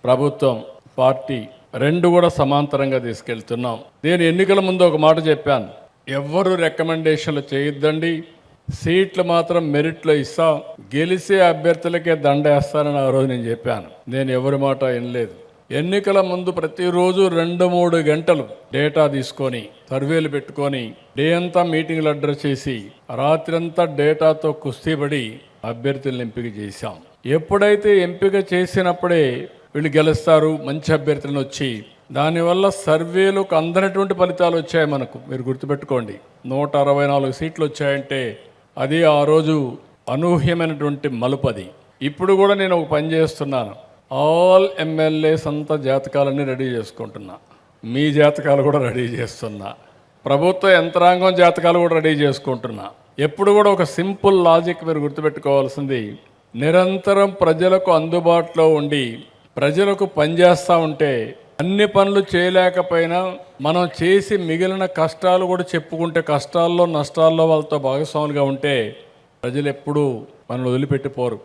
ప్రభుత్వం, పార్టీ రెండు కూడా సమాంతరంగా తీసుకెళ్తున్నాం. నేను ఎన్నికల ముందు ఒక మాట చెప్పాను, ఎవ్వరు రికమెండేషన్లు చేయొద్దండి, సీట్లు మాత్రం మెరిట్లో ఇస్తాం, గెలిచే అభ్యర్థులకే దండేస్తానని ఆ రోజు నేను చెప్పాను. నేను ఎవరి మాట వినలేదు. ఎన్నికల ముందు ప్రతిరోజు 2-3 గంటలు డేటా తీసుకొని సర్వేలు పెట్టుకొని డే అంతా మీటింగ్లు అడ్రస్ చేసి రాత్రంతా డేటాతో కుస్తీపడి అభ్యర్థులను ఎంపిక చేశాం. ఎప్పుడైతే ఎంపిక చేసినప్పుడే వీళ్ళు గెలుస్తారు, మంచి అభ్యర్థులను వచ్చి దానివల్ల సర్వేలకు అందనటువంటి ఫలితాలు వచ్చాయి మనకు. మీరు గుర్తుపెట్టుకోండి, 164 సీట్లు వచ్చాయంటే అది ఆ రోజు అనూహ్యమైనటువంటి మలుపది. ఇప్పుడు కూడా నేను ఒక పని చేస్తున్నాను, ఆల్ ఎమ్మెల్యేస్ అంతా జాతకాలన్నీ రెడీ చేసుకుంటున్నా, మీ జాతకాలు కూడా రెడీ చేస్తున్నా, ప్రభుత్వ యంత్రాంగం జాతకాలు కూడా రెడీ చేసుకుంటున్నా. ఎప్పుడు కూడా ఒక సింపుల్ లాజిక్ మీరు గుర్తుపెట్టుకోవాల్సింది, నిరంతరం ప్రజలకు అందుబాటులో ఉండి ప్రజలకు పనిచేస్తూ ఉంటే అన్ని పనులు చేయలేకపోయినా మనం చేసి మిగిలిన కష్టాలు కూడా చెప్పుకుంటే కష్టాల్లో నష్టాల్లో వాళ్ళతో భాగస్వాములుగా ఉంటే ప్రజలు ఎప్పుడూ మనల్ని వదిలిపెట్టిపోరు.